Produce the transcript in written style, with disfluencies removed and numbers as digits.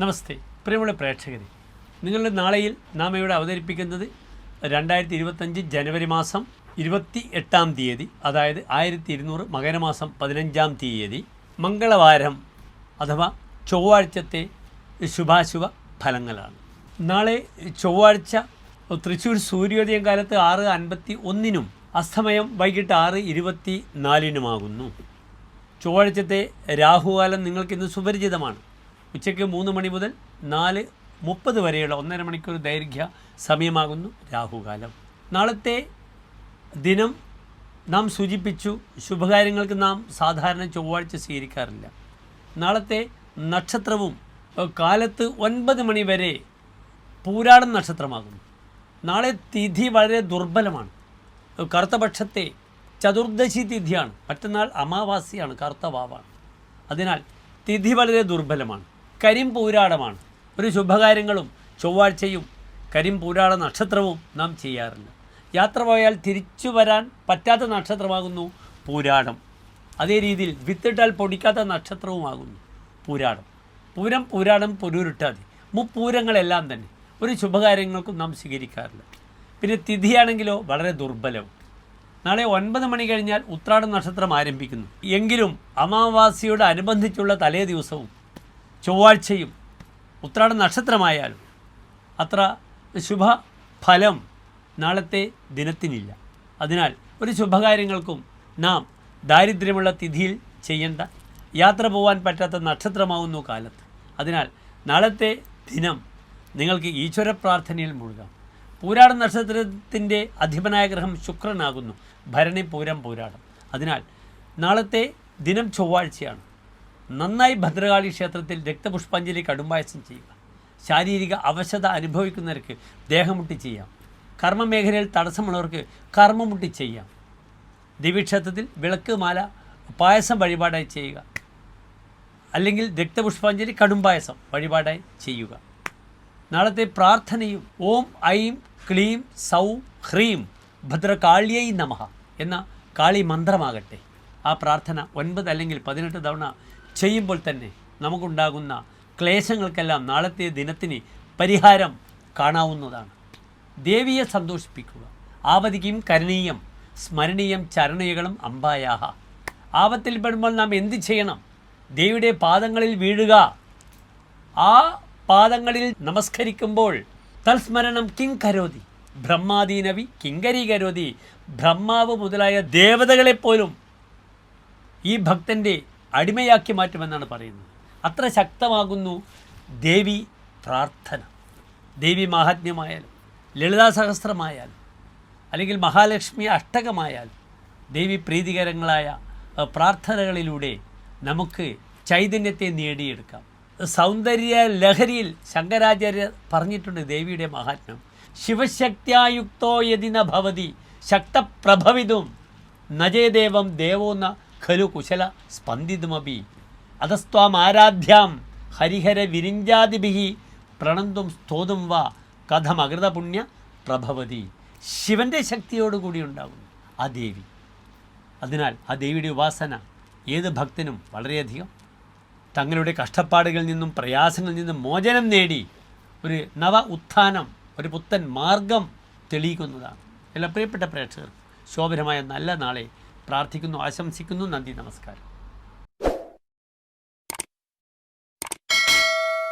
നമസ്തേ പ്രിയമുള്ള പ്രേക്ഷകരെ, നിങ്ങളുടെ നാളെയിൽ നാം ഇവിടെ അവതരിപ്പിക്കുന്നത് 2025 ജനുവരി മാസം 28-ാം തീയതി, അതായത് 1200 മകരമാസം 15-ാം തീയതി മംഗളവാരം അഥവാ ചൊവ്വാഴ്ചത്തെ ശുഭാശുഭ ഫലങ്ങളാണ്. നാളെ ചൊവ്വാഴ്ച തൃശ്ശൂർ സൂര്യോദയം കാലത്ത് 6:51 അസ്തമയം വൈകിട്ട് 6:24 ചൊവ്വാഴ്ചത്തെ രാഹുകാലം നിങ്ങൾക്കിന്ന് സുപരിചിതമാണ്. ഉച്ചയ്ക്ക് 3 മണി മുതൽ 4:30 വരെയുള്ള 1.5 മണിക്കൂർ ദൈർഘ്യ സമയമാകുന്നു രാഹുകാലം. നാളത്തെ ദിനം നാം സൂചിപ്പിച്ചു. ശുഭകാര്യങ്ങൾക്ക് നാം സാധാരണ ചൊവ്വാഴ്ച സ്വീകരിക്കാറില്ല. നാളത്തെ നക്ഷത്രവും കാലത്ത് 9 മണി വരെ പൂരാടം നക്ഷത്രമാകുന്നു. നാളെ തിഥി വളരെ ദുർബലമാണ്. കറുത്തപക്ഷത്തെ ചതുർദശി തിഥിയാണ്. മറ്റന്നാൾ അമാവാസിയാണ്, കറുത്ത വാവാണ്. അതിനാൽ തിഥി വളരെ ദുർബലമാണ്. കരിമ്പൂരാടമാണ്. ഒരു ശുഭകാര്യങ്ങളും ചൊവ്വാഴ്ചയും കരിമ്പൂരാട നക്ഷത്രവും നാം ചെയ്യാറില്ല. യാത്ര പോയാൽ തിരിച്ചു വരാൻ പറ്റാത്ത നക്ഷത്രമാകുന്നു പൂരാടം. അതേ രീതിയിൽ വിത്തിട്ടാൽ പൊടിക്കാത്ത നക്ഷത്രവുമാകുന്നു പൂരാടം. പൂരം, പൂരാടം, പുരൂരുട്ടാതി മുപ്പൂരങ്ങളെല്ലാം തന്നെ ഒരു ശുഭകാര്യങ്ങൾക്കും നാം സ്വീകരിക്കാറില്ല. പിന്നെ തിഥിയാണെങ്കിലോ വളരെ ദുർബലവും. നാളെ 9 മണി കഴിഞ്ഞാൽ ഉത്രാടം നക്ഷത്രം ആരംഭിക്കുന്നു. എങ്കിലും അമാവാസിയോട് അനുബന്ധിച്ചുള്ള തലേ ദിവസവും ചൊവ്വാഴ്ചയും ഉത്രാട നക്ഷത്രമായാലും അത്ര ശുഭഫലം നാളത്തെ ദിനത്തിനില്ല. അതിനാൽ ഒരു ശുഭകാര്യങ്ങൾക്കും നാം ദാരിദ്ര്യമുള്ള തിഥിയിൽ ചെയ്യേണ്ട, യാത്ര പോകാൻ പറ്റാത്ത നക്ഷത്രമാവുന്നു കാലത്ത്. അതിനാൽ നാളത്തെ ദിനം നിങ്ങൾക്ക് ഈശ്വര പ്രാർത്ഥനയിൽ മുഴുകാം. പൂരാട നക്ഷത്രത്തിൻ്റെ അധിപനായ ഗ്രഹം ശുക്രനാകുന്നു. ഭരണി, പൂരം, പൂരാടം. അതിനാൽ നാളത്തെ ദിനം ചൊവ്വാഴ്ചയാണ്. നന്നായി ഭദ്രകാളി ക്ഷേത്രത്തിൽ രക്തപുഷ്പാഞ്ജലി കടുംപായസം ചെയ്യുക. ശാരീരിക അവശത അനുഭവിക്കുന്നവർക്ക് ദേഹമുട്ടി ചെയ്യാം. കർമ്മമേഖലയിൽ തടസ്സമുള്ളവർക്ക് കർമ്മമുട്ടി ചെയ്യാം. ദേവീക്ഷേത്രത്തിൽ വിളക്ക്, മാല, പായസം വഴിപാടായി ചെയ്യുക. അല്ലെങ്കിൽ രക്തപുഷ്പാഞ്ജലി കടുംപായസം വഴിപാടായി ചെയ്യുക. നാളത്തെ പ്രാർത്ഥനയും ഓം ഐം ക്ലീം സൗ ഹ്രീം ഭദ്രകാള്യൈ നമഃ എന്ന കാളി മന്ത്രമാകട്ടെ. ആ പ്രാർത്ഥന 9 അല്ലെങ്കിൽ 18 തവണ ചെയ്യുമ്പോൾ തന്നെ നമുക്കുണ്ടാകുന്ന ക്ലേശങ്ങൾക്കെല്ലാം നാളത്തെ ദിനത്തിന് പരിഹാരം കാണാവുന്നതാണ്. ദേവിയെ സന്തോഷിപ്പിക്കുക. ആവതിക്കും കരണീയം സ്മരണീയം ചരണയുകളും അമ്പായാഹ. ആപത്തിൽ പെടുമ്പോൾ നാം എന്ത് ചെയ്യണം? ദേവിയുടെ പാദങ്ങളിൽ വീഴുക. ആ പാദങ്ങളിൽ നമസ്കരിക്കുമ്പോൾ തൽസ്മരണം കിം കരോതി ബ്രഹ്മാദീനവി കിങ്കരി കരോതി. ബ്രഹ്മാവ് മുതലായ ദേവതകളെപ്പോലും ഈ ഭക്തൻ്റെ അടിമയാക്കി മാറ്റുമെന്നാണ് പറയുന്നത്. അത്ര ശക്തമാകുന്നു ദേവി പ്രാർത്ഥന. ദേവി മാഹാത്മ്യമായാലും ലളിതാ സഹസ്രമായാലും അല്ലെങ്കിൽ മഹാലക്ഷ്മി അഷ്ടകമായാലും ദേവി പ്രീതികരങ്ങളായ പ്രാർത്ഥനകളിലൂടെ നമുക്ക് ചൈതന്യത്തെ നേടിയെടുക്കാം. സൗന്ദര്യ ലഹരിയിൽ ശങ്കരാചാര്യ പറഞ്ഞിട്ടുണ്ട് ദേവിയുടെ മഹാത്മ്യം. ശിവശക്തിയായുക്തോ യതിന ഭവതി ശക്തപ്രഭവിതും നജേദേവം ദേവോ ന ഖലു കുശല സ്പന്ദിതുമപി അധസ്ത്വാം ആരാധ്യാം ഹരിഹര വിരിഞ്ചാദിഭിः പ്രണന്തും സ്തോതും വാ കഥമകൃതപുണ്യ പ്രഭവതി. ശിവൻ്റെ ശക്തിയോടുകൂടി ഉണ്ടാകുന്നു ആ ദേവി. അതിനാൽ ആ ദേവിയുടെ ഉപാസന ഏത് ഭക്തനും വളരെയധികം തങ്ങളുടെ കഷ്ടപ്പാടുകളിൽ നിന്നും പ്രയാസങ്ങളിൽ നിന്നും മോചനം നേടി ഒരു നവ ഉത്ഥാനം, ഒരു പുത്തൻ മാർഗം തെളിയിക്കുന്നതാണ്. എല്ലാ പ്രിയപ്പെട്ട പ്രേക്ഷകർ ശോഭനമായ നല്ല നാളെ പ്രാർത്ഥിക്കുന്നു, ആശംസിക്കുന്നു. നന്ദി, നമസ്കാരം.